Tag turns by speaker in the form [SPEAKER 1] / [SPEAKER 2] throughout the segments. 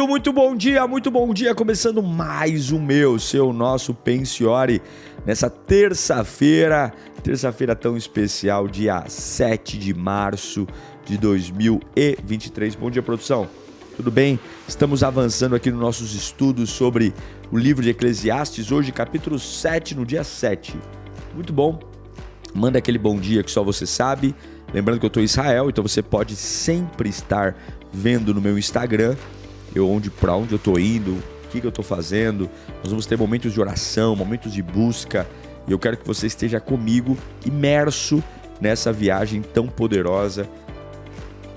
[SPEAKER 1] Muito bom dia, começando mais o nosso Pensiore, nessa terça-feira tão especial, dia 7 de março de 2023. Bom dia, produção, tudo bem? Estamos avançando aqui nos nossos estudos sobre o livro de Eclesiastes, hoje capítulo 7, no dia 7. Muito bom, manda aquele bom dia que só você sabe. Lembrando que eu estou em Israel, então você pode sempre estar vendo no meu Instagram para onde eu estou indo, o que eu estou fazendo. Nós vamos ter momentos de oração, momentos de busca, e eu quero que você esteja comigo, imerso nessa viagem tão poderosa,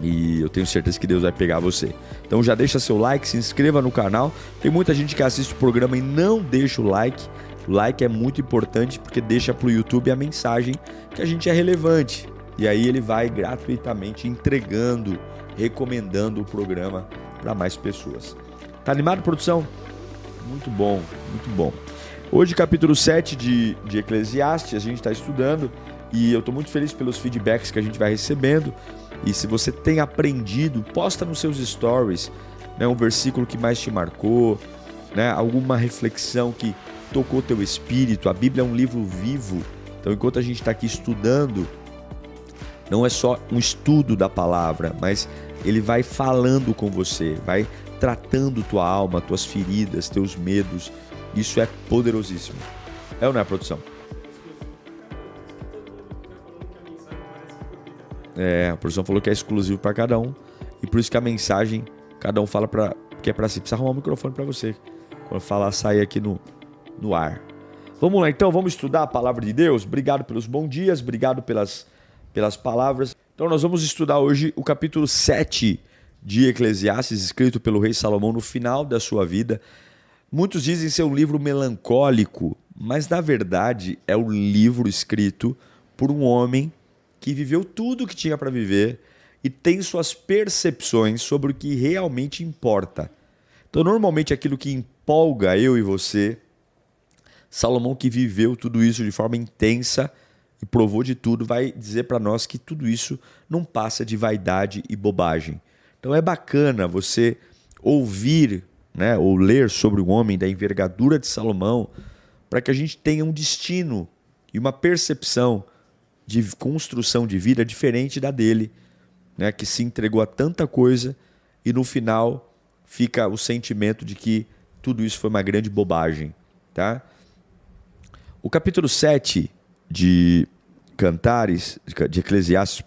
[SPEAKER 1] e eu tenho certeza que Deus vai pegar você. Então já deixa seu like, se inscreva no canal. Tem muita gente que assiste o programa e não deixa o like. O like é muito importante porque deixa para o YouTube a mensagem que a gente é relevante. E aí ele vai gratuitamente entregando, recomendando o programa para mais pessoas. Tá animado, produção? Muito bom, muito bom. Hoje, capítulo 7 de Eclesiastes, a gente está estudando e eu estou muito feliz pelos feedbacks que a gente vai recebendo. E se você tem aprendido, posta nos seus stories, né, um versículo que mais te marcou, né, alguma reflexão que tocou teu espírito. A Bíblia é um livro vivo, então enquanto a gente está aqui estudando, não é só um estudo da palavra, mas ele vai falando com você, vai tratando tua alma, tuas feridas, teus medos. Isso é poderosíssimo. É ou não é, produção? A produção falou que é exclusivo para cada um, e por isso que a mensagem, cada um fala que é para si. Precisa arrumar um microfone para você, quando falar, sair aqui no ar. Vamos lá então, vamos estudar a palavra de Deus. Obrigado pelos bons dias, obrigado pelas palavras. Então nós vamos estudar hoje o capítulo 7 de Eclesiastes, escrito pelo rei Salomão no final da sua vida. Muitos dizem ser um livro melancólico, mas na verdade é um livro escrito por um homem que viveu tudo o que tinha para viver e tem suas percepções sobre o que realmente importa. Então normalmente aquilo que empolga eu e você, Salomão, que viveu tudo isso de forma intensa e provou de tudo, vai dizer para nós que tudo isso não passa de vaidade e bobagem. Então é bacana você ouvir, né, ou ler sobre o homem da envergadura de Salomão, para que a gente tenha um destino e uma percepção de construção de vida diferente da dele, né, que se entregou a tanta coisa e no final fica o sentimento de que tudo isso foi uma grande bobagem. Tá? O capítulo 7 de Eclesiastes,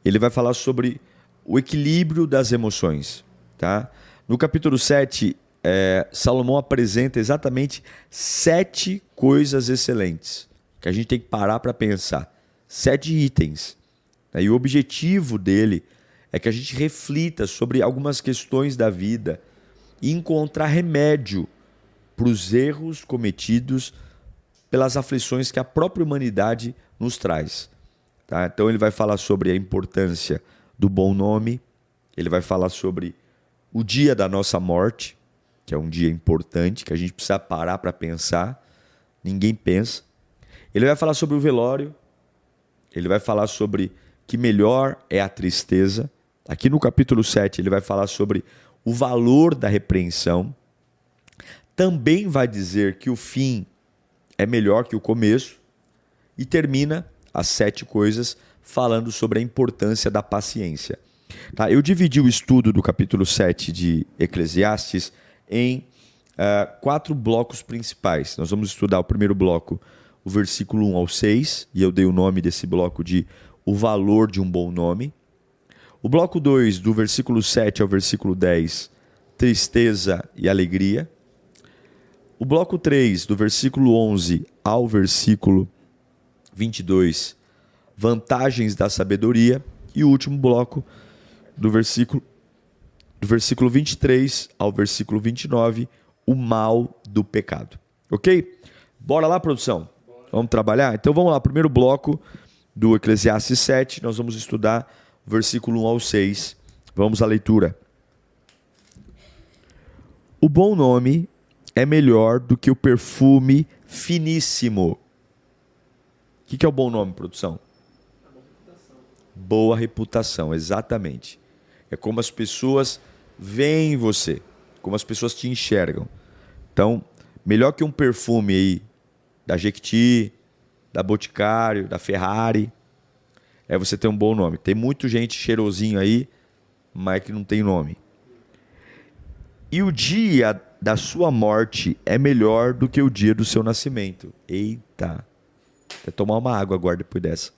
[SPEAKER 1] ele vai falar sobre o equilíbrio das emoções. Tá? No capítulo 7, Salomão apresenta exatamente 7 coisas excelentes que a gente tem que parar para pensar. 7 itens. E o objetivo dele é que a gente reflita sobre algumas questões da vida e encontrar remédio para os erros cometidos pelas aflições que a própria humanidade nos traz. Tá? Então ele vai falar sobre a importância do bom nome, ele vai falar sobre o dia da nossa morte, que é um dia importante, que a gente precisa parar para pensar, ninguém pensa. Ele vai falar sobre o velório, ele vai falar sobre que melhor é a tristeza. Aqui no capítulo 7 ele vai falar sobre o valor da repreensão. Também vai dizer que o fim é melhor que o começo, e termina as 7 coisas falando sobre a importância da paciência. Tá? Eu dividi o estudo do capítulo 7 de Eclesiastes em 4 blocos principais. Nós vamos estudar o primeiro bloco, o versículo 1 ao 6, e eu dei o nome desse bloco de O Valor de um Bom Nome. O bloco 2, do versículo 7 ao versículo 10, Tristeza e Alegria. O bloco 3, do versículo 11 ao versículo 22, Vantagens da Sabedoria. E o último bloco, do versículo 23 ao versículo 29, O Mal do Pecado. Ok? Bora lá, produção? Vamos trabalhar? Então vamos lá, primeiro bloco do Eclesiastes 7, nós vamos estudar o versículo 1 ao 6. Vamos à leitura. O bom nome é melhor do que o perfume finíssimo. O que é o bom nome, produção? Boa reputação, exatamente. É como as pessoas veem você. como as pessoas te enxergam. Então, melhor que um perfume aí da Jequiti, da Boticário, da Ferrari, é você ter um bom nome. Tem muita gente cheirosinho aí, mas que não tem nome. E o dia da sua morte é melhor do que o dia do seu nascimento. Eita. Vou tomar uma água agora depois dessa.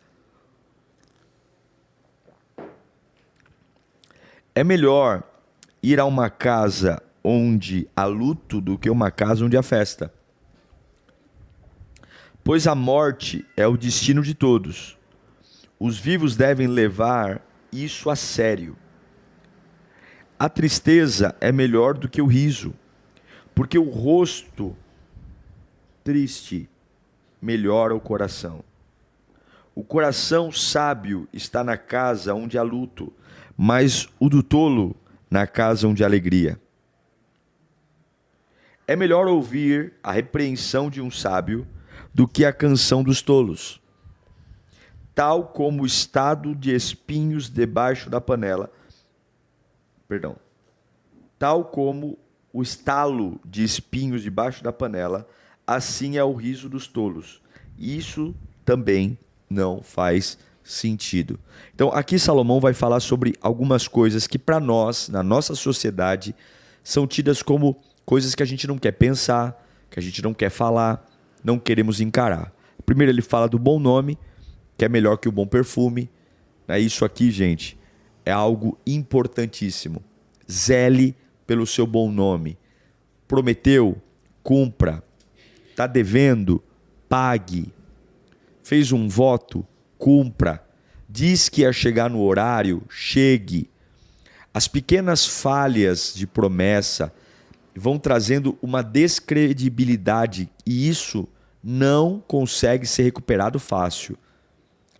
[SPEAKER 1] É melhor ir a uma casa onde há luto do que uma casa onde há festa. Pois a morte é o destino de todos. Os vivos devem levar isso a sério. A tristeza é melhor do que o riso, porque o rosto triste melhora o coração. O coração sábio está na casa onde há luto, mas o do tolo na casa onde há alegria. É melhor ouvir a repreensão de um sábio do que a canção dos tolos. Tal como o estado de espinhos debaixo da panela. Tal como o estalo de espinhos debaixo da panela, assim é o riso dos tolos. Isso também não faz sentido. Então, aqui Salomão vai falar sobre algumas coisas que para nós, na nossa sociedade, são tidas como coisas que a gente não quer pensar, que a gente não quer falar, não queremos encarar. Primeiro ele fala do bom nome, que é melhor que o bom perfume. Isso aqui, gente, é algo importantíssimo. Zele pelo seu bom nome. Prometeu, cumpra. Está devendo, pague. Fez um voto, cumpra. Diz que ia chegar no horário, chegue. As pequenas falhas de promessa vão trazendo uma descredibilidade e isso não consegue ser recuperado fácil.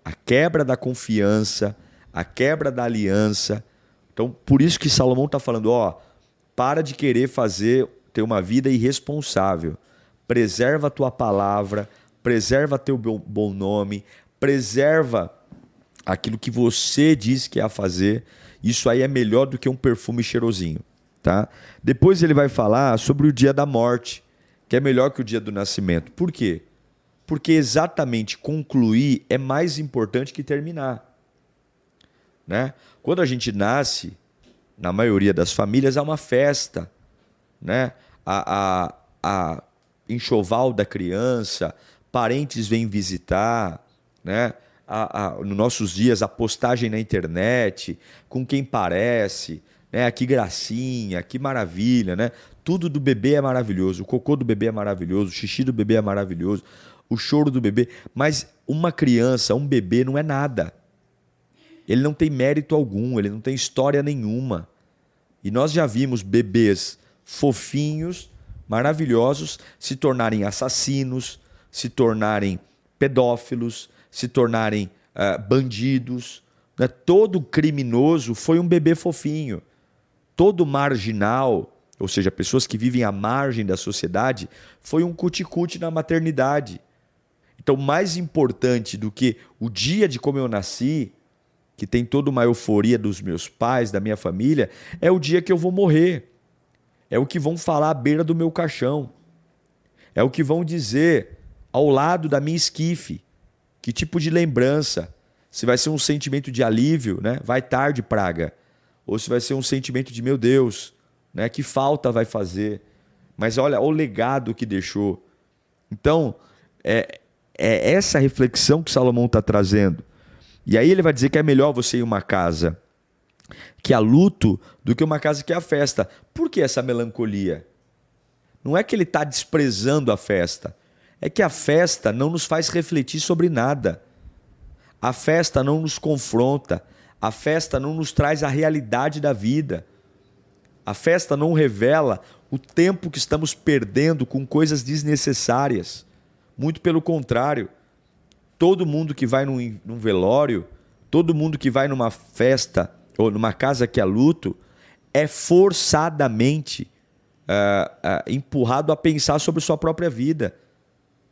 [SPEAKER 1] A quebra da confiança, a quebra da aliança. Então, por isso que Salomão está falando, para de querer ter uma vida irresponsável. Preserva a tua palavra, preserva teu bom nome, preserva aquilo que você diz que é a fazer. Isso aí é melhor do que um perfume cheirosinho. Tá? Depois ele vai falar sobre o dia da morte, que é melhor que o dia do nascimento. Por quê? Porque exatamente concluir é mais importante que terminar. Né? Quando a gente nasce, na maioria das famílias, há uma festa. Né? A enxoval da criança, parentes vêm visitar, né? Nos nossos dias, a postagem na internet, com quem parece, né? Que gracinha, que maravilha, né? Tudo do bebê é maravilhoso, o cocô do bebê é maravilhoso, o xixi do bebê é maravilhoso, o choro do bebê, mas uma criança, um bebê não é nada. Ele não tem mérito algum, ele não tem história nenhuma. E nós já vimos bebês fofinhos, maravilhosos, se tornarem assassinos, se tornarem pedófilos, se tornarem bandidos. Né? Todo criminoso foi um bebê fofinho. Todo marginal, ou seja, pessoas que vivem à margem da sociedade, foi um cuticute na maternidade. Então, mais importante do que o dia de como eu nasci, que tem toda uma euforia dos meus pais, da minha família, é o dia que eu vou morrer. É o que vão falar à beira do meu caixão. É o que vão dizer ao lado da minha esquife. Que tipo de lembrança? Se vai ser um sentimento de alívio, né? Vai tarde, praga. Ou se vai ser um sentimento de, meu Deus, né? Que falta vai fazer. Mas olha o legado que deixou. Então, é essa reflexão que Salomão está trazendo. E aí ele vai dizer que é melhor você ir a uma casa que há luto do que uma casa que há festa. Por que essa melancolia? Não é que ele está desprezando a festa. É que a festa não nos faz refletir sobre nada. A festa não nos confronta. A festa não nos traz a realidade da vida. A festa não revela o tempo que estamos perdendo com coisas desnecessárias. Muito pelo contrário. Todo mundo que vai num velório, todo mundo que vai numa festa ou numa casa que há luto, é forçadamente empurrado a pensar sobre sua própria vida,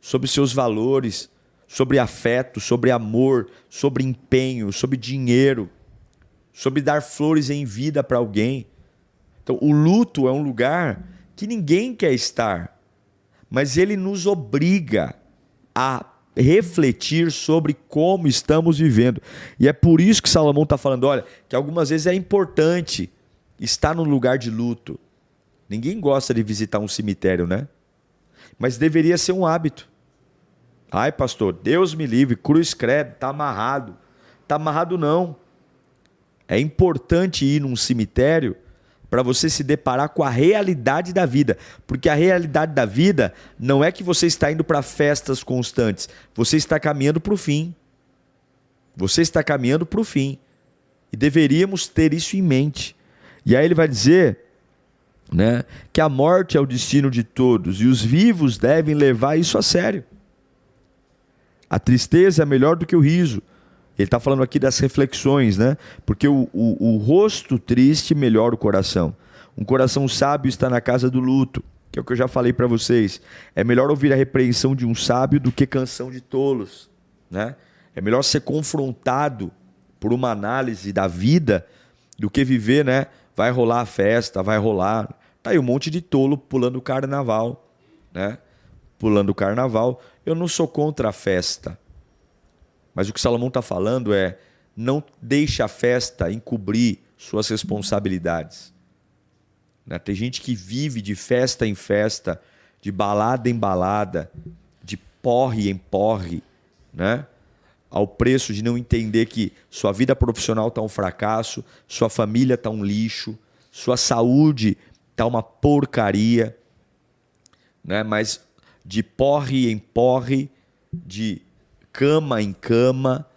[SPEAKER 1] sobre seus valores, sobre afeto, sobre amor, sobre empenho, sobre dinheiro, sobre dar flores em vida para alguém. Então, o luto é um lugar que ninguém quer estar, mas ele nos obriga a refletir sobre como estamos vivendo. E é por isso que Salomão está falando, olha, que algumas vezes é importante estar num lugar de luto. Ninguém gosta de visitar um cemitério, né? Mas deveria ser um hábito. Ai, pastor, Deus me livre, cruz credo, está amarrado. Está amarrado não. É importante ir num cemitério para você se deparar com a realidade da vida. Porque a realidade da vida não é que você está indo para festas constantes. Você está caminhando para o fim. Você está caminhando para o fim. E deveríamos ter isso em mente. E aí ele vai dizer, né, que a morte é o destino de todos e os vivos devem levar isso a sério. A tristeza é melhor do que o riso. Ele está falando aqui das reflexões, né? Porque o rosto triste melhora o coração. Um coração sábio está na casa do luto, que é o que eu já falei para vocês. É melhor ouvir a repreensão de um sábio do que canção de tolos, né? É melhor ser confrontado por uma análise da vida do que viver, né? Vai rolar a festa, vai rolar. Tá aí um monte de tolo pulando o carnaval, né? Pulando o carnaval. Eu não sou contra a festa. Mas o que Salomão está falando é, não deixe a festa encobrir suas responsabilidades. Né? Tem gente que vive de festa em festa, de balada em balada, de porre em porre, né? Ao preço de não entender que sua vida profissional está um fracasso, sua família está um lixo, sua saúde está uma porcaria, né? Mas de porre em porre, de cama em cama,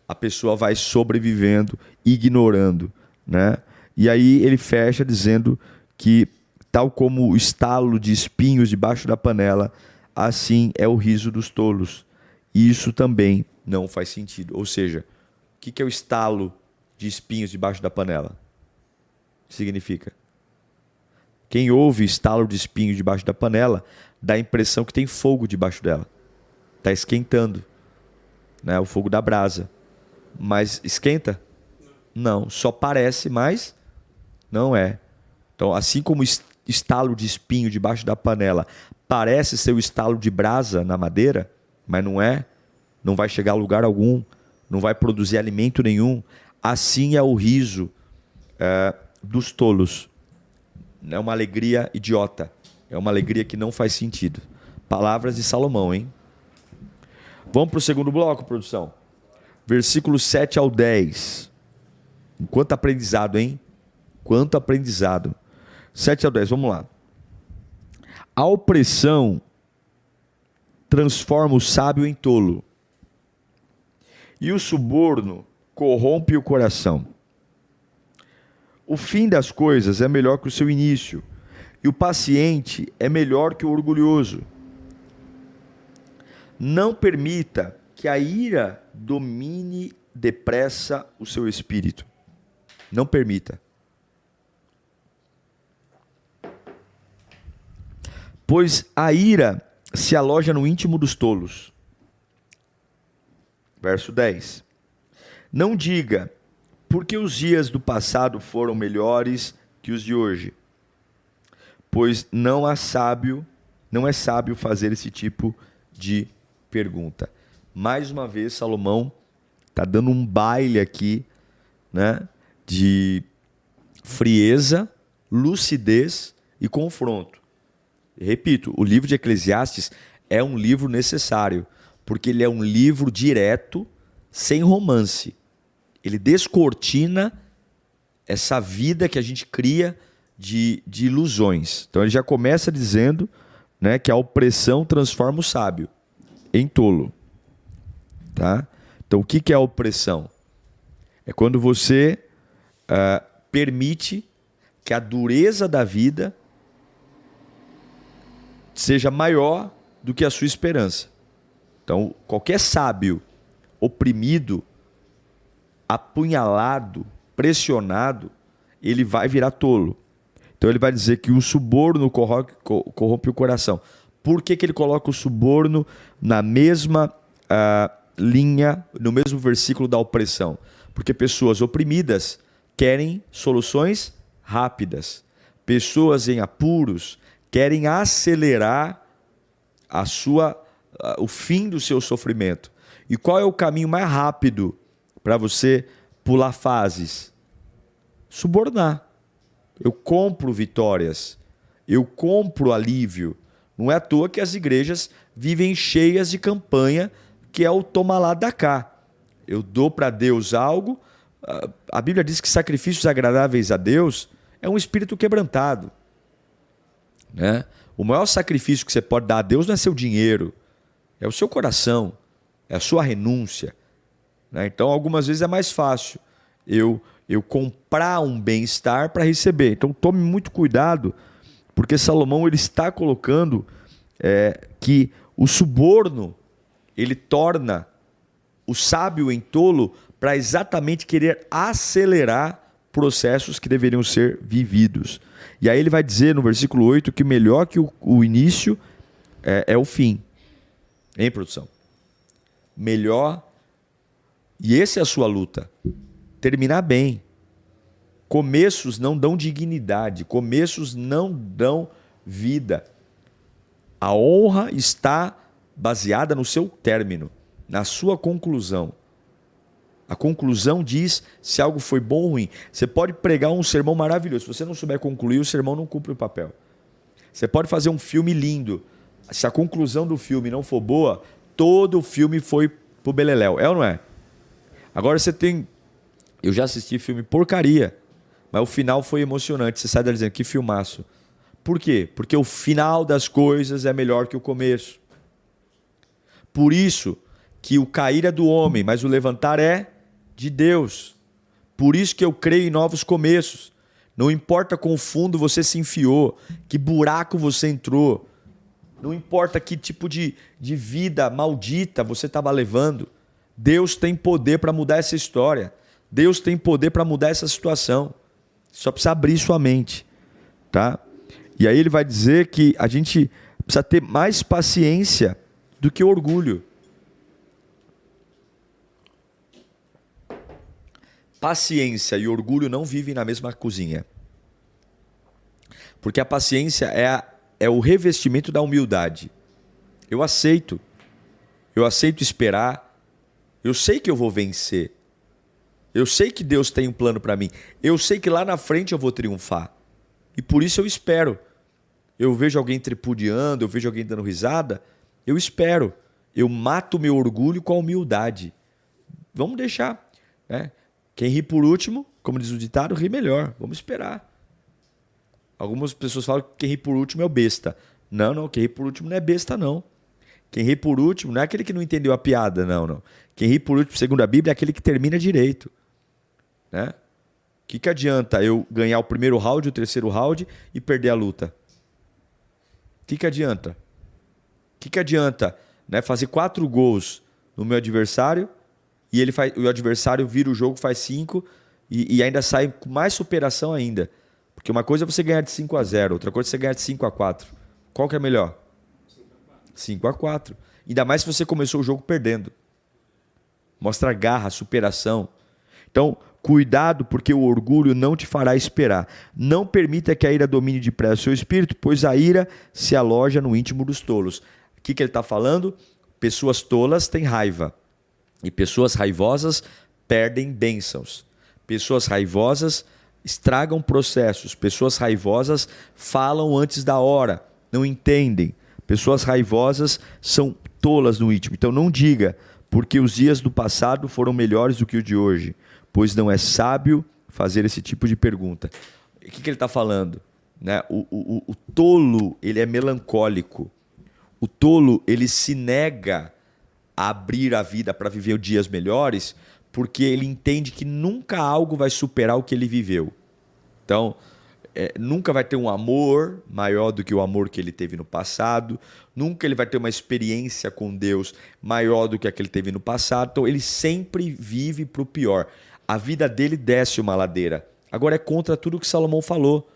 [SPEAKER 1] a pessoa vai sobrevivendo, ignorando, né? E aí ele fecha dizendo que, tal como o estalo de espinhos debaixo da panela, assim é o riso dos tolos. E isso também não faz sentido. Ou seja, o que é o estalo de espinhos debaixo da panela? Significa? Quem ouve estalo de espinhos debaixo da panela, dá a impressão que tem fogo debaixo dela. Está esquentando. Né, o fogo da brasa. Mas esquenta? Não, só parece, mas não é. Então, assim como estalo de espinho debaixo da panela parece ser o estalo de brasa na madeira, mas não é, não vai chegar a lugar algum, não vai produzir alimento nenhum, assim é o riso dos tolos. É uma alegria idiota, é uma alegria que não faz sentido. Palavras de Salomão, hein? Vamos para o segundo bloco, produção. Versículos 7 ao 10. Quanto aprendizado, hein? Quanto aprendizado. 7 ao 10, vamos lá. A opressão transforma o sábio em tolo, e o suborno corrompe o coração. O fim das coisas é melhor que o seu início, e o paciente é melhor que o orgulhoso. Não permita que a ira domine depressa o seu espírito. Não permita. Pois a ira se aloja no íntimo dos tolos. Verso 10. Não diga, porque os dias do passado foram melhores que os de hoje. Pois não é sábio fazer esse tipo de pergunta. Mais uma vez, Salomão está dando um baile aqui, né, de frieza, lucidez e confronto. Repito, o livro de Eclesiastes é um livro necessário, porque ele é um livro direto, sem romance. Ele descortina essa vida que a gente cria de ilusões. Então ele já começa dizendo, né, que a opressão transforma o sábio em tolo. Tá? Então o que é a opressão? É quando você permite que a dureza da vida seja maior do que a sua esperança. Então, qualquer sábio oprimido, apunhalado, pressionado, ele vai virar tolo. Então ele vai dizer que o suborno corrompe o coração. Por que ele coloca o suborno na mesma linha, no mesmo versículo da opressão? Porque pessoas oprimidas querem soluções rápidas. pessoas em apuros querem acelerar o fim do seu sofrimento. E qual é o caminho mais rápido para você pular fases? Subornar. Eu compro vitórias, eu compro alívio. Não é à toa que as igrejas vivem cheias de campanha, que é o toma lá dá cá. Eu dou para Deus algo. A Bíblia diz que sacrifícios agradáveis a Deus é um espírito quebrantado, né? O maior sacrifício que você pode dar a Deus não é seu dinheiro, é o seu coração, é a sua renúncia, né? Então, algumas vezes é mais fácil eu comprar um bem-estar para receber. Então, tome muito cuidado, porque Salomão ele está colocando que o suborno ele torna o sábio em tolo para exatamente querer acelerar processos que deveriam ser vividos. E aí ele vai dizer no versículo 8 que melhor que o início é o fim. Hein, produção? Melhor, e essa é a sua luta, terminar bem. Começos não dão dignidade, começos não dão vida. A honra está baseada no seu término, na sua conclusão. A conclusão diz se algo foi bom ou ruim. Você pode pregar um sermão maravilhoso. Se você não souber concluir, o sermão não cumpre o papel. Você pode fazer um filme lindo. Se a conclusão do filme não for boa, todo o filme foi pro beleléu. É ou não é? Agora você tem... Eu já assisti filme porcaria, mas o final foi emocionante. Você sai dali dizendo, que filmaço. Por quê? Porque o final das coisas é melhor que o começo. Por isso que o cair é do homem, mas o levantar é de Deus. Por isso que eu creio em novos começos. Não importa quão fundo você se enfiou, que buraco você entrou, não importa que tipo de vida maldita você estava levando, Deus tem poder para mudar essa história. Deus tem poder para mudar essa situação. Só precisa abrir sua mente, tá? E aí ele vai dizer que a gente precisa ter mais paciência do que orgulho. Paciência e orgulho não vivem na mesma cozinha. Porque a paciência é o revestimento da humildade. Eu aceito esperar. Eu sei que eu vou vencer. Eu sei que Deus tem um plano para mim. Eu sei que lá na frente eu vou triunfar. E por isso eu espero. Eu vejo alguém tripudiando, eu vejo alguém dando risada, eu espero. Eu mato o meu orgulho com a humildade. Vamos deixar, né? Quem ri por último, como diz o ditado, ri melhor. Vamos esperar. Algumas pessoas falam que quem ri por último é o besta. Não, quem ri por último não é besta, não. Quem ri por último não é aquele que não entendeu a piada, não. Quem ri por último, segundo a Bíblia, é aquele que termina direito, né? O que adianta eu ganhar o primeiro round, o terceiro round e perder a luta? O que adianta? O que adianta, né, fazer 4 gols no meu adversário e o adversário vira o jogo, faz 5 e ainda sai com mais superação ainda? Porque uma coisa é você ganhar de 5-0, outra coisa é você ganhar de 5-4. Qual que é melhor? 5-4. Ainda mais se você começou o jogo perdendo. Mostra garra, superação. Então, cuidado, porque o orgulho não te fará esperar. Não permita que a ira domine depressa o seu espírito, pois a ira se aloja no íntimo dos tolos. O que ele está falando? Pessoas tolas têm raiva. E pessoas raivosas perdem bênçãos. Pessoas raivosas estragam processos. Pessoas raivosas falam antes da hora, não entendem. Pessoas raivosas são tolas no íntimo. Então não diga, porque os dias do passado foram melhores do que o de hoje, pois não é sábio fazer esse tipo de pergunta. O que ele está falando? Né? O tolo, ele é melancólico. O tolo, ele se nega a abrir a vida para viver dias melhores, porque ele entende que nunca algo vai superar o que ele viveu. Então, nunca vai ter um amor maior do que o amor que ele teve no passado, nunca ele vai ter uma experiência com Deus maior do que a que ele teve no passado, então ele sempre vive para o pior. A vida dele desce uma ladeira. Agora é contra tudo que Salomão falou.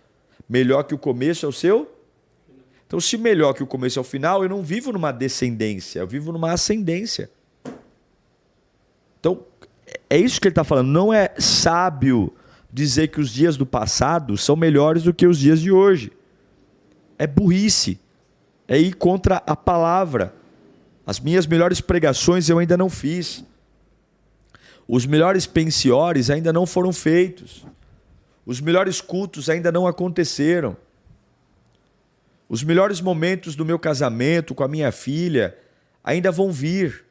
[SPEAKER 1] Melhor que o começo é o seu? Então, se melhor que o começo é o final, eu não vivo numa descendência, eu vivo numa ascendência. Então, é isso que ele está falando. Não é sábio dizer que os dias do passado são melhores do que os dias de hoje. É burrice. É ir contra a palavra. As minhas melhores pregações eu ainda não fiz. Os melhores pensiores ainda não foram feitos. Os melhores cultos ainda não aconteceram. Os melhores momentos do meu casamento com a minha filha ainda vão vir.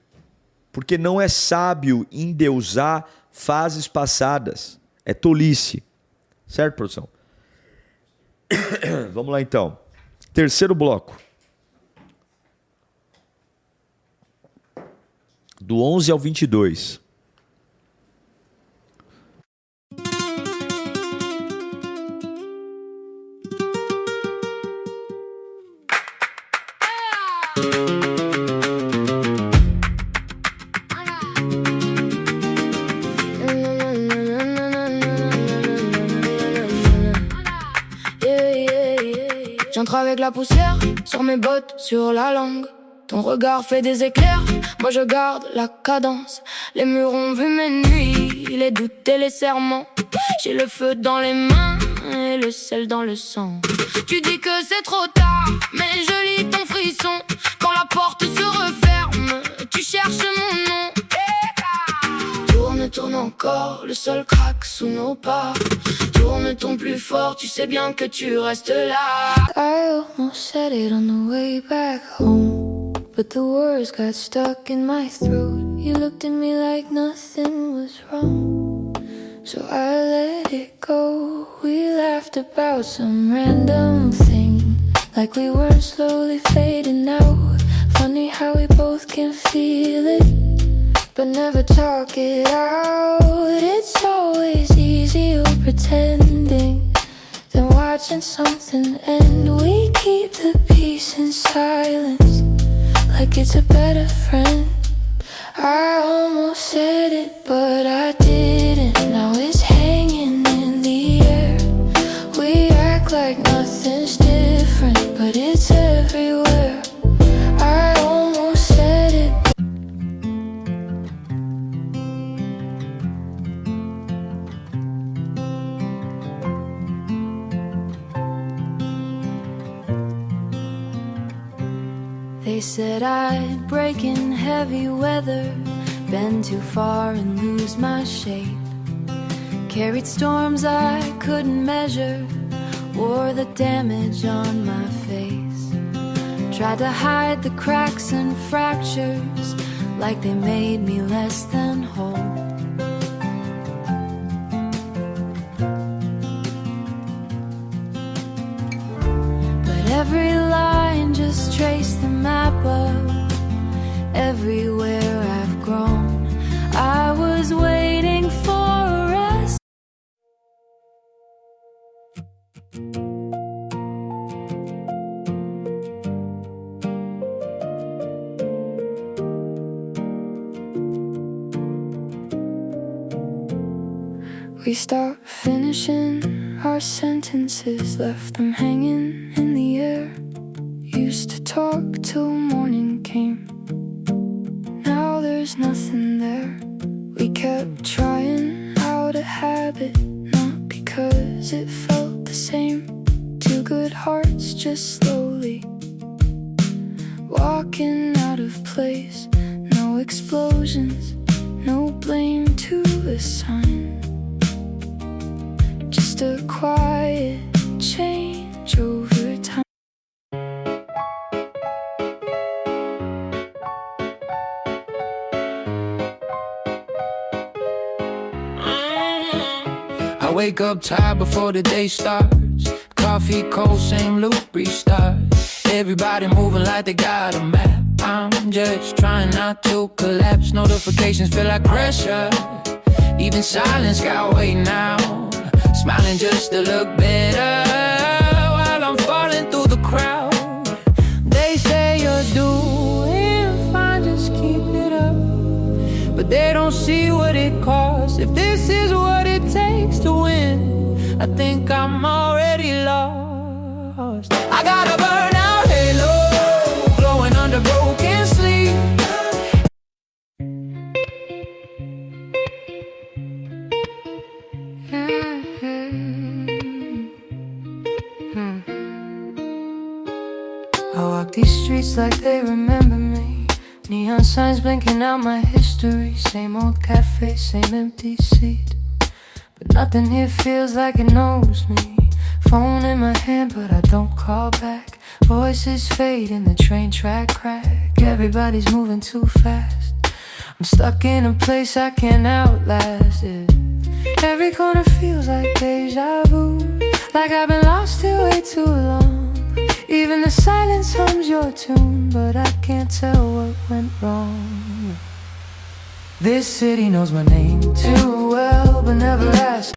[SPEAKER 1] Porque não é sábio endeusar fases passadas. É tolice. Certo, produção? Vamos lá então. Terceiro bloco. Do 11 ao 22.
[SPEAKER 2] J'entre avec la poussière sur mes bottes, sur la langue. Ton regard fait des éclairs, moi je garde la cadence. Les murs ont vu mes nuits, les doutes et les serments. J'ai le feu dans les mains et le sel dans le sang. Tu dis que c'est trop tard, mais je lis ton frisson. Quand la porte se referme, tu cherches mon nom. Tourne, tourne encore, le sol craque sous nos pas. Tourne ton plus fort, tu sais bien que tu restes là. I almost said it on the way back home, but the words got stuck in my throat. You looked at me like nothing was wrong, so I let it go. We laughed about some random thing, like we were slowly fading out. Funny how we both can feel it, but never talk it out. It's always easier pretending than watching something end. We keep the peace in silence, like it's a better friend. I almost said it, but I didn't. Now it's hanging in the air. We act like nothing's different, but it's everywhere. I almost said it. They said I'd break in heavy weather, bend too far and lose my shape. Carried storms I couldn't measure, wore the damage on my face. Tried to hide the cracks and fractures, like they made me less than whole. But every line just traced the map of everywhere I've grown. I was waiting for a rest. We stopped finishing our sentences, left them hanging in the air. Used to talk till morning came, now there's nothing there. We kept trying out a habit, not because it felt the same. Two good hearts just slowly walking out of place. No explosions, no blame to assign, just a quiet change over time.
[SPEAKER 3] I wake up tired before the day starts. Coffee cold, same loop, restart. Everybody moving like they got a map. I'm just trying not to collapse. Notifications feel like pressure. Even silence got weight now. Smiling just to look better while I'm falling through the crowd. They say you're doing fine, just keep it up, but they don't see what it costs. If this is what it takes to win, I think I'm already lost. I got a burnout halo, glowing under broken sleep. I walk these streets like they remember me. Neon signs blinking out my history. Same old cafe, same empty seat, but nothing here feels like it knows me. Phone in my hand but I don't call back. Voices fade in the train track crack. Everybody's moving too fast. I'm stuck in a place I can't outlast it. Every corner feels like deja vu, like I've been lost here way too long. Even the silence hums your tune, but I can't tell what went wrong. This city knows my name too well, but never asks.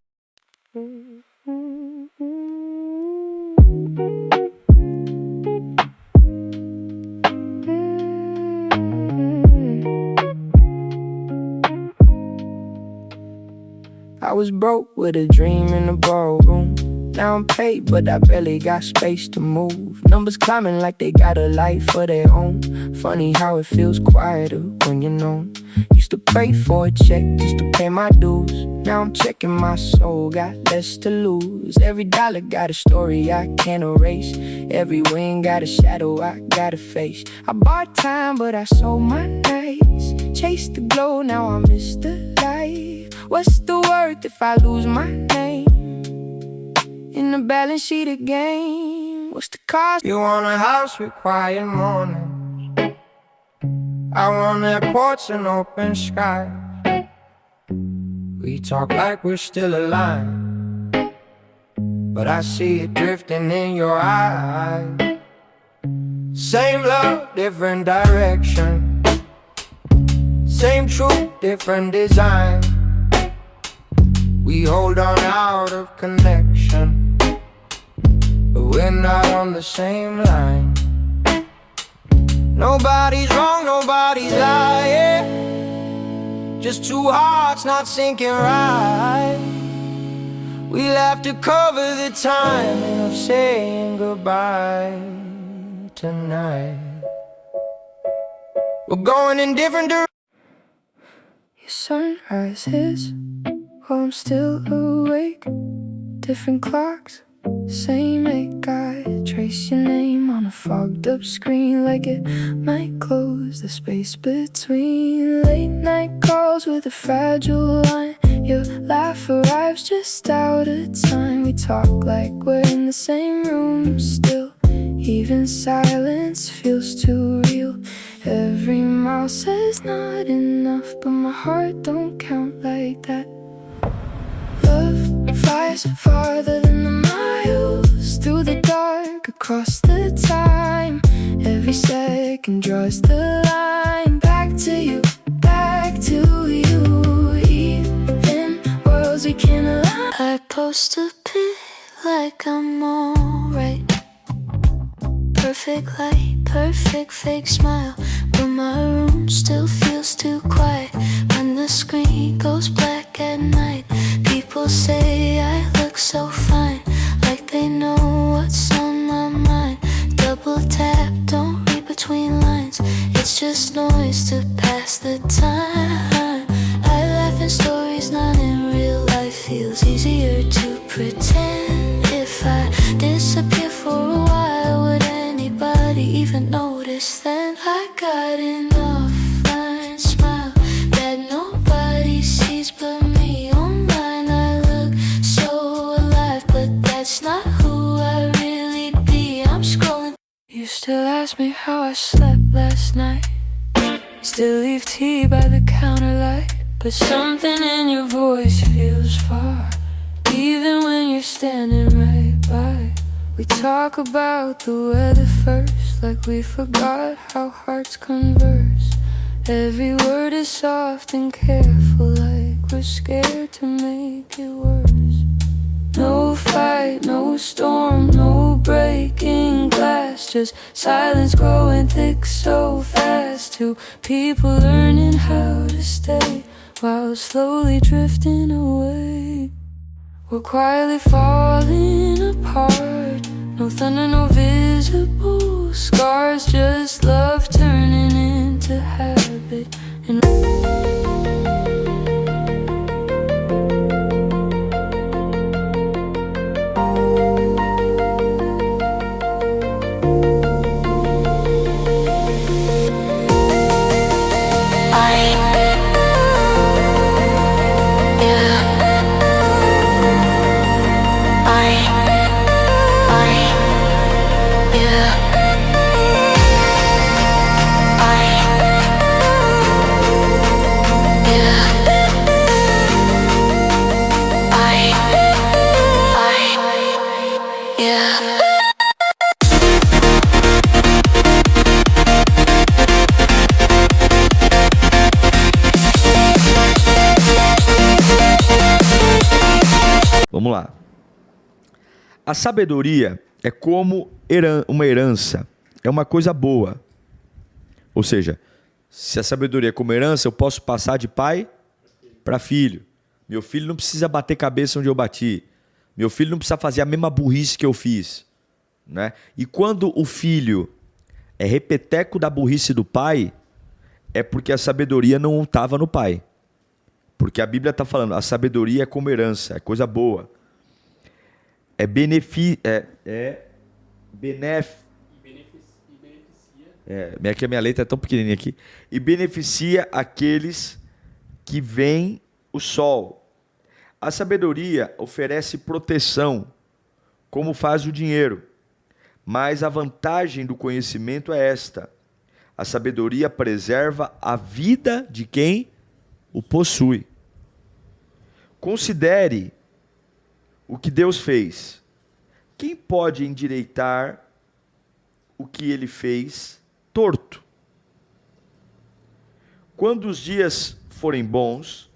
[SPEAKER 3] I was broke with a dream in a ballroom. Now I'm paid, but I barely got space to move. Numbers climbing like they got a life of their own. Funny how it feels quieter when you're known. Used to pray for a check just to pay my dues. Now I'm checking my soul, got less to lose. Every dollar got a story I can't erase. Every win got a shadow I gotta face. I bought time, but I sold my nights. Chased the glow, now I miss the light. What's the worth if I lose my name in the balance sheet again? What's the cost? You want a house with quiet mornings. I want that porch and open sky. We talk like we're still alive, but I see it drifting in your eyes. Same love, different direction. Same truth, different design. We hold on out of connection, but we're not on the same line. Nobody's wrong, nobody's lying. Just two hearts not syncing right. We'll have to cover the timing of saying goodbye tonight. We're going in different directions. Your sunrise is while I'm still awake. Different clocks, same ache. I trace your name on a fogged up screen, like it might close the space between. Late night calls with a fragile line. Your laugh arrives just out of time. We talk like we're in the same room still. Even silence feels too real. Every mile says not enough, but my heart don't count like that. Love flies farther than the miles, through the dark, across the time. Every second draws the line. Back to you, back to you. Even worlds we can align. I post a pic like I'm alright. Perfect light, perfect fake smile, but my room still feels too quiet. When the screen goes black at night, people say I look so fine, like they know what's on my mind. Double tap, don't read between lines. It's just noise to pass the time. I laugh in stories, not in real life. Feels easier to pretend. If I disappear for a while, would anybody even notice then? I got an offline smile that nobody sees but me. Online I look so alive, but that's not who I really be. I'm scrolling. You still ask me how I slept last night. Still leave tea by the counter light, but something in your voice feels far, even when you're standing right by. We talk about the weather first, like we forgot how hearts converse. Every word is soft and careful, like we're scared to make it worse. No fight, no storm, no breaking glass, just silence growing thick so fast. Two people learning how to stay while slowly drifting away. We're quietly falling apart. No thunder, no visible scars, just love turning into habit. And
[SPEAKER 1] Vamos lá. A sabedoria é como uma herança, é uma coisa boa. Ou seja, se a sabedoria é como herança, eu posso passar de pai para filho. Meu filho não precisa bater cabeça onde eu bati. Meu filho não precisa fazer a mesma burrice que eu fiz, né? E quando o filho é repeteco da burrice do pai, é porque a sabedoria não estava no pai. Porque a Bíblia está falando, a sabedoria é como herança, é coisa boa. É beneficia. Que a minha letra é tão pequenininha aqui. E beneficia aqueles que veem o sol. A sabedoria oferece proteção, como faz o dinheiro. Mas a vantagem do conhecimento é esta: a sabedoria preserva a vida de quem o possui. Considere o que Deus fez. Quem pode endireitar o que ele fez torto? Quando os dias forem bons,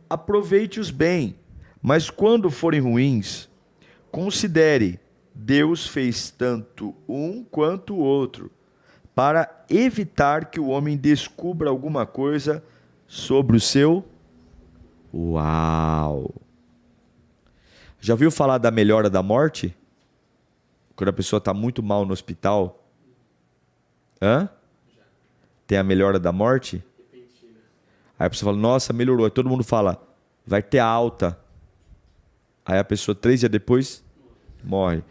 [SPEAKER 1] aproveite-os bem, mas quando forem ruins, considere, Deus fez tanto um quanto o outro, para evitar que o homem descubra alguma coisa sobre o seu... Uau! Já ouviu falar da melhora da morte? Quando a pessoa está muito mal no hospital. Tem a melhora da morte? Aí a pessoa fala, nossa, melhorou. Aí todo mundo fala, vai ter alta. Aí a pessoa, 3 dias depois, morre.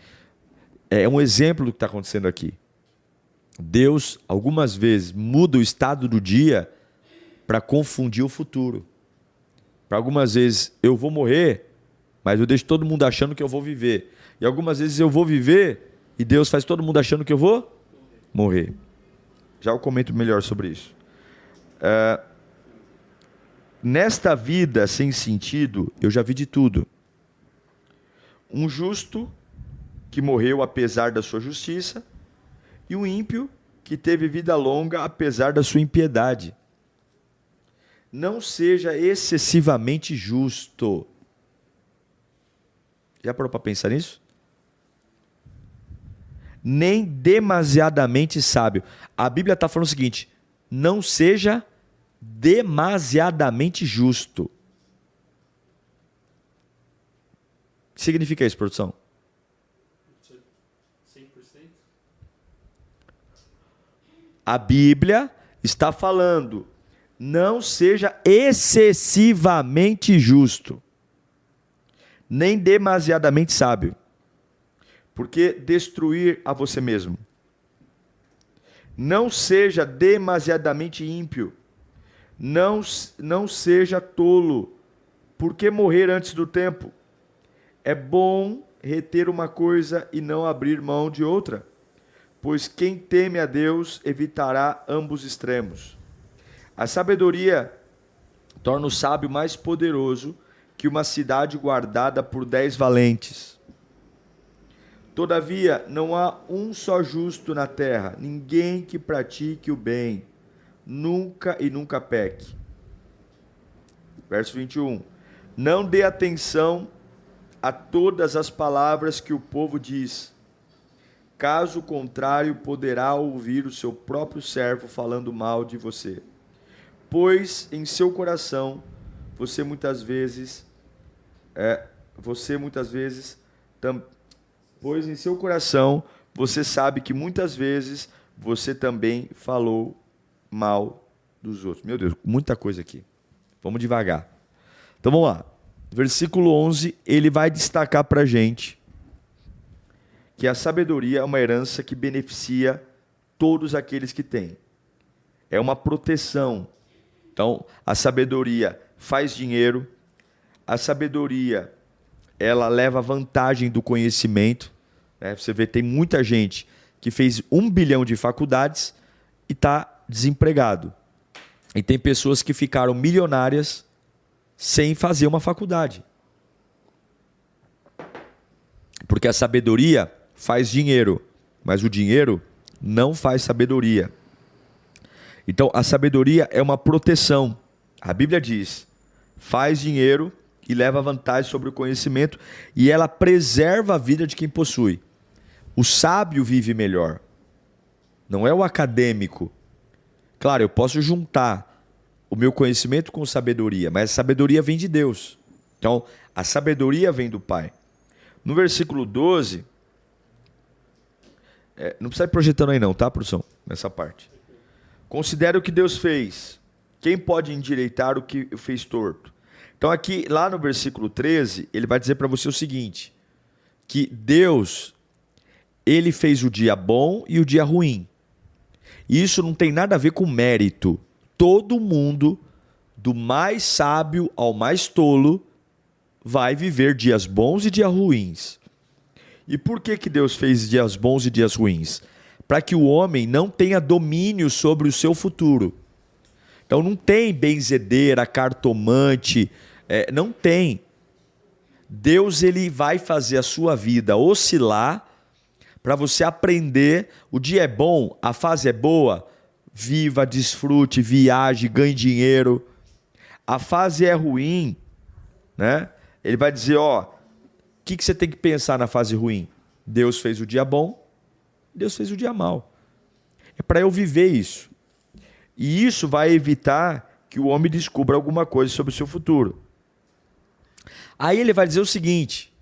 [SPEAKER 1] É um exemplo do que está acontecendo aqui. Deus, algumas vezes, muda o estado do dia para confundir o futuro. Para algumas vezes eu vou morrer, mas eu deixo todo mundo achando que eu vou viver. E algumas vezes eu vou viver e Deus faz todo mundo achando que eu vou morrer. Já eu comento melhor sobre isso. Nesta vida sem sentido, eu já vi de tudo. Um justo que morreu apesar da sua justiça e um ímpio que teve vida longa apesar da sua impiedade. Não seja excessivamente justo. Já parou para pensar nisso? Nem demasiadamente sábio. A Bíblia está falando o seguinte: não seja demasiadamente justo. O que significa isso, produção?
[SPEAKER 4] 100%?
[SPEAKER 1] A Bíblia está falando, não seja excessivamente justo, nem demasiadamente sábio, porque destruir a você mesmo. Não seja demasiadamente ímpio, não seja tolo, porque morrer antes do tempo. É bom reter uma coisa e não abrir mão de outra, pois quem teme a Deus evitará ambos extremos. A sabedoria torna o sábio mais poderoso que uma cidade guardada por 10 valentes. Todavia, não há um só justo na terra, ninguém que pratique o bem, nunca peque. Verso 21. Não dê atenção a todas as palavras que o povo diz. Caso contrário, poderá ouvir o seu próprio servo falando mal de você. Pois em seu coração você muitas vezes sabe que muitas vezes você também falou mal dos outros. Meu Deus, muita coisa aqui. Vamos devagar. Então vamos lá. Versículo 11, ele vai destacar para a gente que a sabedoria é uma herança que beneficia todos aqueles que têm. É uma proteção. Então, a sabedoria faz dinheiro, a sabedoria, ela leva vantagem do conhecimento. Né? Você vê, tem muita gente que fez 1 bilhão de faculdades e está desempregado. E tem pessoas que ficaram milionárias sem fazer uma faculdade. Porque a sabedoria faz dinheiro, mas o dinheiro não faz sabedoria. Então, a sabedoria é uma proteção. A Bíblia diz, faz dinheiro e leva vantagem sobre o conhecimento, e ela preserva a vida de quem possui. O sábio vive melhor, não é o acadêmico. Claro, eu posso juntar o meu conhecimento com sabedoria, mas a sabedoria vem de Deus. Então, a sabedoria vem do Pai. No versículo 12, não precisa ir projetando aí não, tá, produção? Nessa parte. Considera o que Deus fez. Quem pode endireitar o que fez torto? Então aqui, lá no versículo 13, ele vai dizer para você o seguinte, que Deus, ele fez o dia bom e o dia ruim. E isso não tem nada a ver com mérito. Todo mundo, do mais sábio ao mais tolo, vai viver dias bons e dias ruins. E por que Deus fez dias bons e dias ruins? Para que o homem não tenha domínio sobre o seu futuro. Então não tem benzedeira, cartomante, não tem. Deus, ele vai fazer a sua vida oscilar para você aprender. O dia é bom, a fase é boa, viva, desfrute, viaje, ganhe dinheiro. A fase é ruim, né? Ele vai dizer, o que você tem que pensar na fase ruim? Deus fez o dia bom, Deus fez o dia mal. É para eu viver isso. E isso vai evitar que o homem descubra alguma coisa sobre o seu futuro. Aí ele vai dizer o seguinte,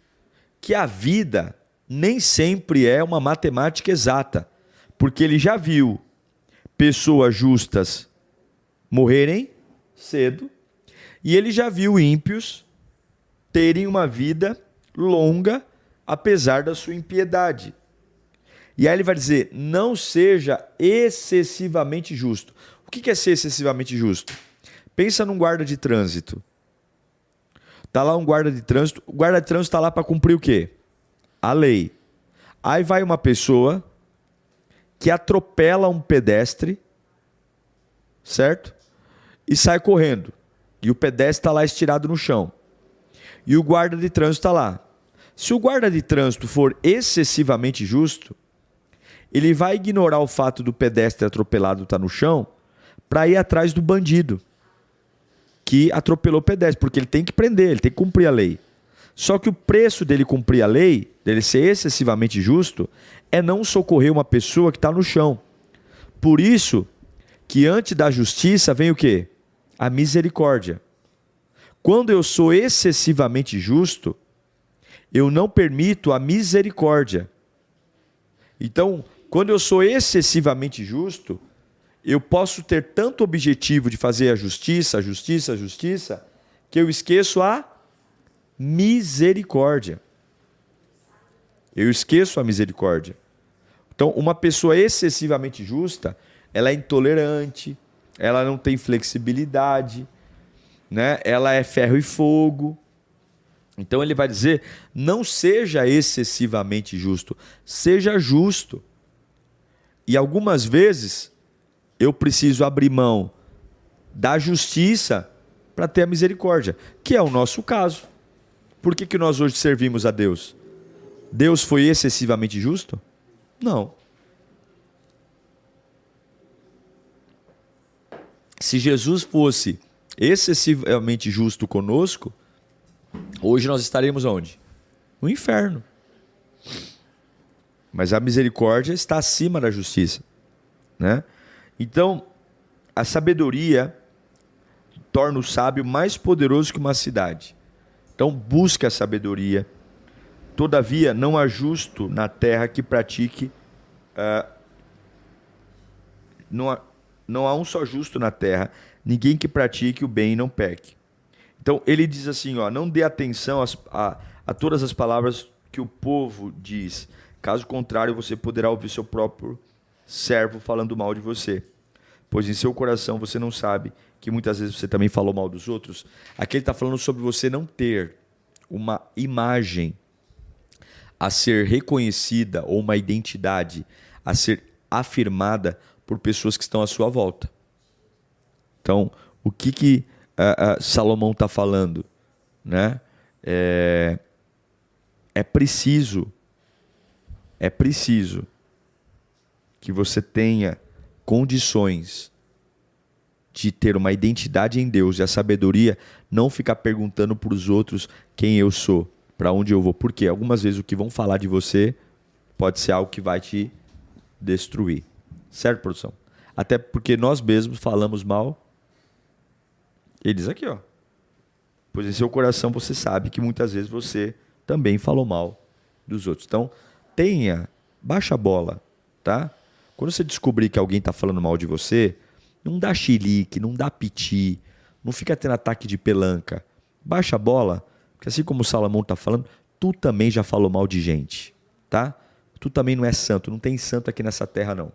[SPEAKER 1] que a vida nem sempre é uma matemática exata, porque ele já viu pessoas justas morrerem cedo, e ele já viu ímpios terem uma vida longa, apesar da sua impiedade. E aí ele vai dizer, não seja excessivamente justo. O que é ser excessivamente justo? Pensa num guarda de trânsito. Está lá um guarda de trânsito. O guarda de trânsito está lá para cumprir o quê? A lei. Aí vai uma pessoa que atropela um pedestre, certo? E sai correndo. E o pedestre está lá estirado no chão. E o guarda de trânsito está lá. Se o guarda de trânsito for excessivamente justo, ele vai ignorar o fato do pedestre atropelado estar no chão para ir atrás do bandido que atropelou o pedestre, porque ele tem que prender, ele tem que cumprir a lei. Só que o preço dele cumprir a lei, dele ser excessivamente justo, é não socorrer uma pessoa que está no chão. Por isso que antes da justiça vem o quê? A misericórdia. Quando eu sou excessivamente justo, eu não permito a misericórdia. Então, quando eu sou excessivamente justo, eu posso ter tanto objetivo de fazer a justiça, que eu esqueço a misericórdia. Eu esqueço a misericórdia. Então, uma pessoa excessivamente justa, ela é intolerante, ela não tem flexibilidade, né? Ela é ferro e fogo. Então ele vai dizer, não seja excessivamente justo, seja justo. E algumas vezes eu preciso abrir mão da justiça para ter a misericórdia, que é o nosso caso. Por que nós hoje servimos a Deus? Deus foi excessivamente justo? Não. Se Jesus fosse excessivamente justo conosco, hoje nós estaremos onde? No inferno. Mas a misericórdia está acima da justiça, né? Então, a sabedoria torna o sábio mais poderoso que uma cidade. Então, busca a sabedoria. Todavia, não há justo na terra que pratique... Não há um só justo na terra, ninguém que pratique o bem e não peque. Então, ele diz assim, não dê atenção a todas as palavras que o povo diz. Caso contrário, você poderá ouvir seu próprio servo falando mal de você. Pois em seu coração você não sabe que muitas vezes você também falou mal dos outros. Aqui ele está falando sobre você não ter uma imagem a ser reconhecida ou uma identidade a ser afirmada por pessoas que estão à sua volta. Então, o que Salomão está falando? Né? É preciso que você tenha condições de ter uma identidade em Deus e a sabedoria não ficar perguntando para os outros quem eu sou, para onde eu vou. Porque algumas vezes o que vão falar de você pode ser algo que vai te destruir. Certo, produção? Até porque nós mesmos falamos mal. Eles aqui, ó. Pois em seu coração você sabe que muitas vezes você também falou mal dos outros. Então, baixa a bola, tá? Quando você descobrir que alguém está falando mal de você, não dá chilique, não dá piti, não fica tendo ataque de pelanca. Baixa a bola, porque assim como o Salomão está falando, tu também já falou mal de gente, tá? Tu também não é santo, não tem santo aqui nessa terra, não.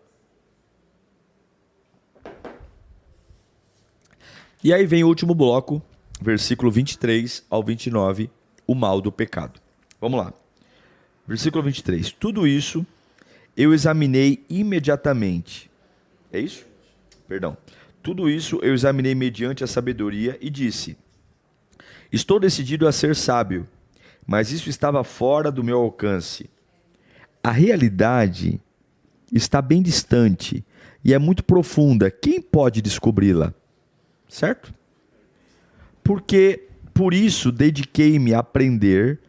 [SPEAKER 1] E aí vem o último bloco, versículo 23 ao 29, o mal do pecado. Vamos lá. Versículo 23. Tudo isso eu examinei imediatamente. É isso? Perdão. Tudo isso eu examinei mediante a sabedoria e disse: estou decidido a ser sábio, mas isso estava fora do meu alcance. A realidade está bem distante e é muito profunda. Quem pode descobri-la? Certo? Porque por isso dediquei-me a aprender,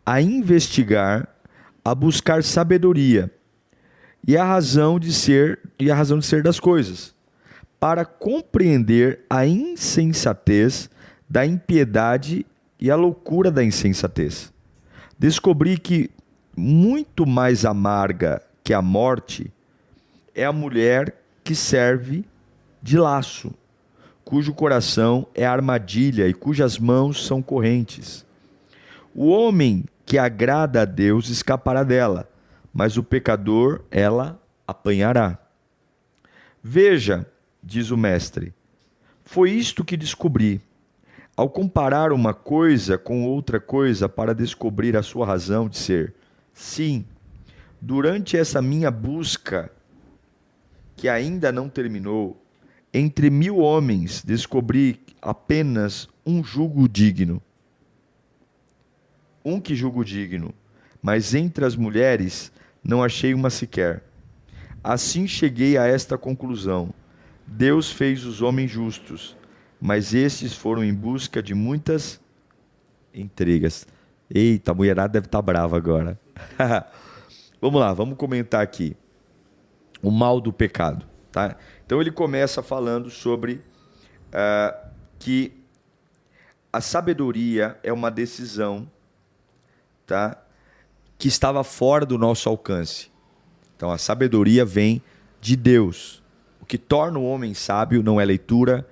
[SPEAKER 1] a investigar, a buscar sabedoria e a razão de ser das coisas, para compreender a insensatez da impiedade e a loucura da insensatez. Descobri que muito mais amarga que a morte é a mulher que serve de laço, cujo coração é armadilha e cujas mãos são correntes. O homem que agrada a Deus escapará dela, mas o pecador ela apanhará. Veja, diz o mestre, foi isto que descobri. Ao comparar uma coisa com outra coisa para descobrir a sua razão de ser. Sim, durante essa minha busca, que ainda não terminou, entre 1000 homens descobri apenas um julgo digno. Um que julgo digno, mas entre as mulheres não achei uma sequer. Assim cheguei a esta conclusão: Deus fez os homens justos, mas estes foram em busca de muitas intrigas. Eita, a mulherada deve estar brava agora. Vamos lá, vamos comentar aqui o mal do pecado, tá? Então ele começa falando sobre que a sabedoria é uma decisão, tá? Que estava fora do nosso alcance. Então a sabedoria vem de Deus. O que torna o homem sábio não é leitura.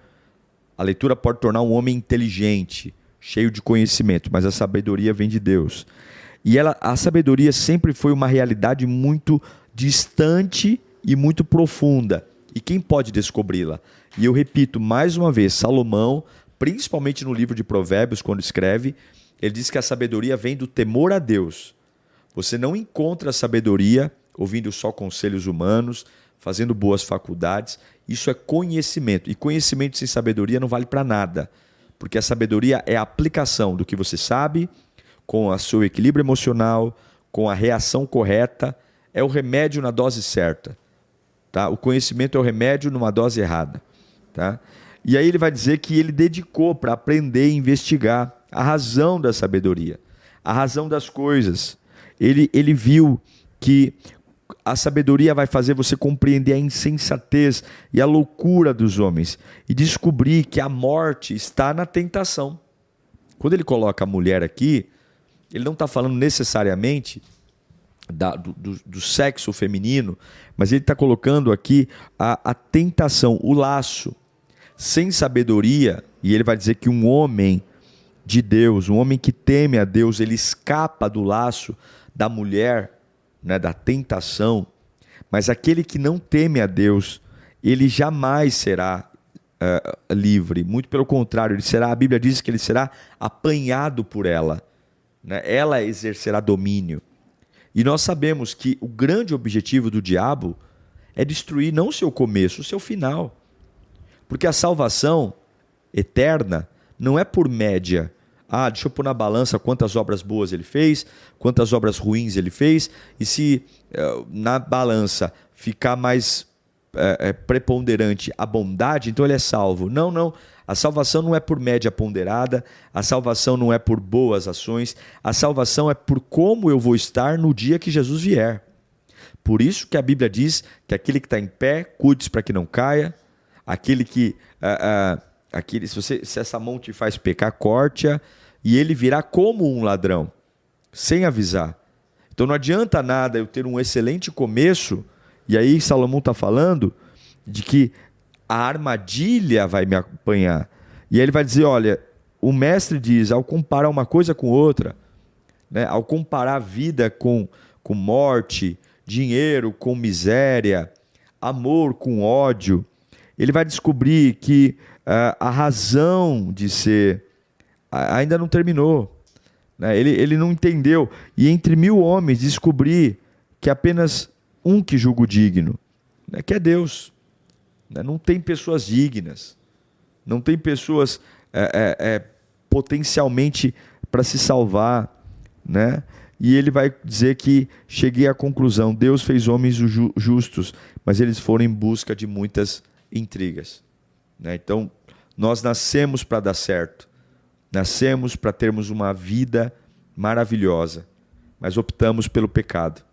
[SPEAKER 1] A leitura pode tornar um homem inteligente, cheio de conhecimento, mas a sabedoria vem de Deus. E a sabedoria sempre foi uma realidade muito distante e muito profunda. E quem pode descobri-la? E eu repito mais uma vez, Salomão, principalmente no livro de Provérbios, quando escreve, ele diz que a sabedoria vem do temor a Deus. Você não encontra sabedoria ouvindo só conselhos humanos, fazendo boas faculdades. Isso é conhecimento. E conhecimento sem sabedoria não vale para nada. Porque a sabedoria é a aplicação do que você sabe, com o seu equilíbrio emocional, com a reação correta, é o remédio na dose certa. Tá? O conhecimento é o remédio numa dose errada. Tá? E aí ele vai dizer que ele dedicou para aprender e investigar a razão da sabedoria, a razão das coisas. Ele viu que a sabedoria vai fazer você compreender a insensatez e a loucura dos homens e descobrir que a morte está na tentação. Quando ele coloca a mulher aqui, ele não está falando necessariamente do sexo feminino, mas ele está colocando aqui a tentação, o laço. Sem sabedoria, e ele vai dizer que um homem de Deus, um homem que teme a Deus, ele escapa do laço da mulher, né, da tentação, mas aquele que não teme a Deus, ele jamais será livre, muito pelo contrário, a Bíblia diz que ele será apanhado por ela, né? Ela exercerá domínio. E nós sabemos que o grande objetivo do diabo é destruir não o seu começo, o seu final. Porque a salvação eterna não é por média. Deixa eu pôr na balança quantas obras boas ele fez, quantas obras ruins ele fez, e se na balança ficar mais preponderante a bondade, então ele é salvo. Não, não. A salvação não é por média ponderada, a salvação não é por boas ações, a salvação é por como eu vou estar no dia que Jesus vier. Por isso que a Bíblia diz que aquele que está em pé, cuide-se para que não caia, aquele que, se essa mão te faz pecar, corte-a, e ele virá como um ladrão, sem avisar. Então não adianta nada eu ter um excelente começo, e aí Salomão está falando de que a armadilha vai me apanhar. E aí ele vai dizer, olha, o mestre diz, ao comparar uma coisa com outra, né, ao comparar a vida com morte, dinheiro com miséria, amor com ódio, ele vai descobrir que a razão de ser ainda não terminou. Né? Ele não entendeu. E entre 1000 homens descobrir que apenas um que julga o digno, né, que é Deus. Não tem pessoas dignas, não tem pessoas potencialmente para se salvar, né? E ele vai dizer que cheguei à conclusão, Deus fez homens justos, mas eles foram em busca de muitas intrigas, né? Então, nós nascemos para dar certo, nascemos para termos uma vida maravilhosa, mas optamos pelo pecado.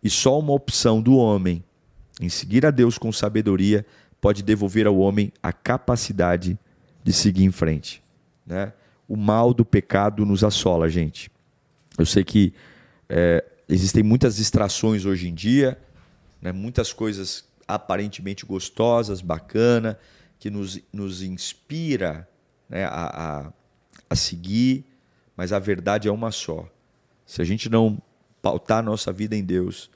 [SPEAKER 1] E só uma opção do homem em seguir a Deus com sabedoria pode devolver ao homem a capacidade de seguir em frente, né? O mal do pecado nos assola, gente. Eu sei que existem muitas distrações hoje em dia, né? Muitas coisas aparentemente gostosas, bacanas, que nos inspira, né, a seguir, mas a verdade é uma só. Se a gente não pautar a nossa vida em Deus,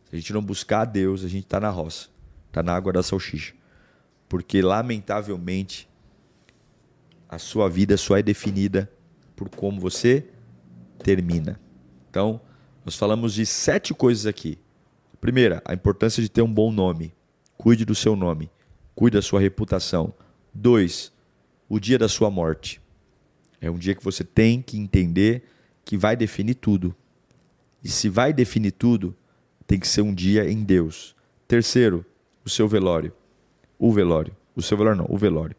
[SPEAKER 1] se a gente não buscar a Deus, a gente está na roça, está na água da salsicha. Porque, lamentavelmente, a sua vida só é definida por como você termina. Então, nós falamos de 7 coisas aqui. Primeira, a importância de ter um bom nome. Cuide do seu nome. Cuide da sua reputação. 2, o dia da sua morte. É um dia que você tem que entender que vai definir tudo. E se vai definir tudo, tem que ser um dia em Deus. Terceiro, o seu velório. O velório. O seu velório não, o velório.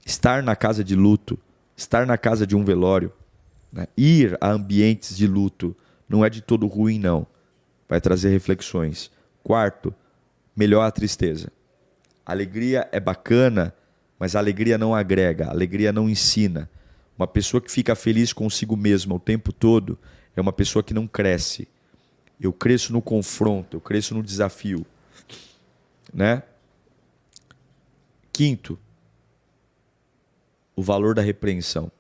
[SPEAKER 1] Estar na casa de luto, estar na casa de um velório, né? Ir a ambientes de luto, não é de todo ruim, não. Vai trazer reflexões. Quarto, melhor a tristeza. A alegria é bacana, mas a alegria não agrega, a alegria não ensina. Uma pessoa que fica feliz consigo mesma o tempo todo é uma pessoa que não cresce. Eu cresço no confronto, eu cresço no desafio, né? Quinto, o valor da repreensão,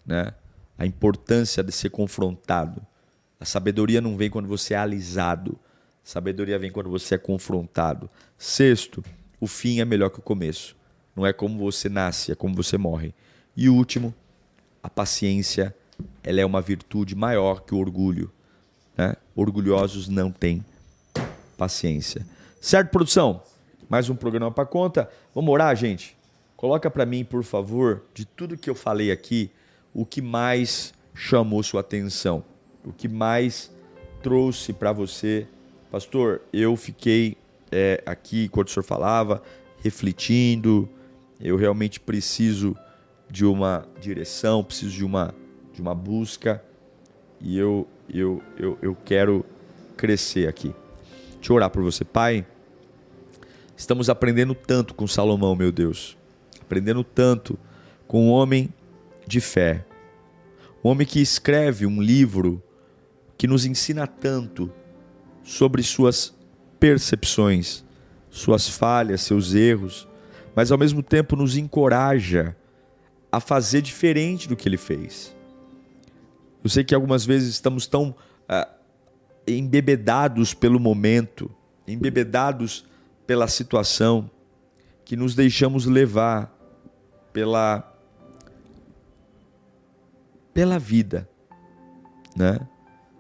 [SPEAKER 1] né? A importância de ser confrontado. A sabedoria não vem quando você é alisado. A sabedoria vem quando você é confrontado. Sexto, o fim é melhor que o começo. Não é como você nasce, é como você morre. E último, a paciência, ela é uma virtude maior que o orgulho, né? Orgulhosos não têm paciência. Certo, produção? Mais um programa para conta. Vamos orar, gente? Coloca para mim, por favor, de tudo que eu falei aqui, o que mais chamou sua atenção, o que mais trouxe para você. Pastor, eu fiquei aqui, enquanto o senhor falava, refletindo, eu realmente preciso de uma direção, preciso de uma busca, e eu quero crescer aqui. Deixa eu orar por você. Pai, estamos aprendendo tanto com Salomão, meu Deus. Aprendendo tanto com um homem de fé. Um homem que escreve um livro que nos ensina tanto sobre suas percepções, suas falhas, seus erros, mas ao mesmo tempo nos encoraja a fazer diferente do que ele fez. Eu sei que algumas vezes estamos tão embebedados pelo momento, embebedados pela situação, que nos deixamos levar pela vida, né?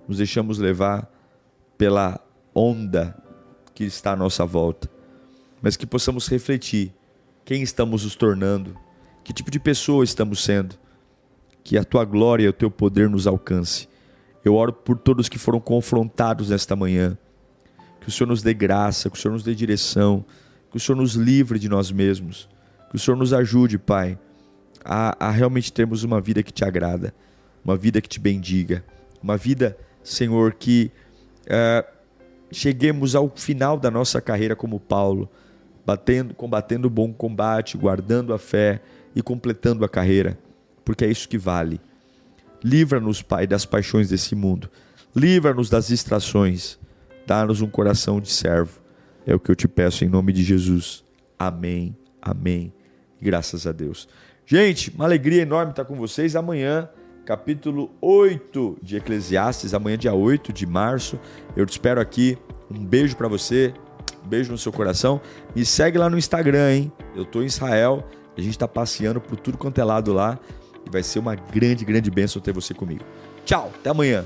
[SPEAKER 1] Nos deixamos levar pela onda que está à nossa volta, mas que possamos refletir quem estamos nos tornando, que tipo de pessoa estamos sendo, que a tua glória e o teu poder nos alcance. Eu oro por todos que foram confrontados nesta manhã, que o Senhor nos dê graça, que o Senhor nos dê direção, que o Senhor nos livre de nós mesmos, que o Senhor nos ajude, Pai, a realmente termos uma vida que te agrada, uma vida que te bendiga, uma vida, Senhor, que cheguemos ao final da nossa carreira como Paulo, combatendo o bom combate, guardando a fé e completando a carreira, porque é isso que vale. Livra-nos, Pai, das paixões desse mundo, livra-nos das distrações, dá-nos um coração de servo, é o que eu te peço em nome de Jesus. Amém, amém, graças a Deus. Gente, uma alegria enorme estar com vocês. Amanhã, capítulo 8 de Eclesiastes, amanhã dia 8 de março, eu te espero aqui. Um beijo para você, um beijo no seu coração. Me segue lá no Instagram, hein? Eu tô em Israel, a gente tá passeando por tudo quanto é lado lá e vai ser uma grande, grande bênção ter você comigo. Tchau, até amanhã.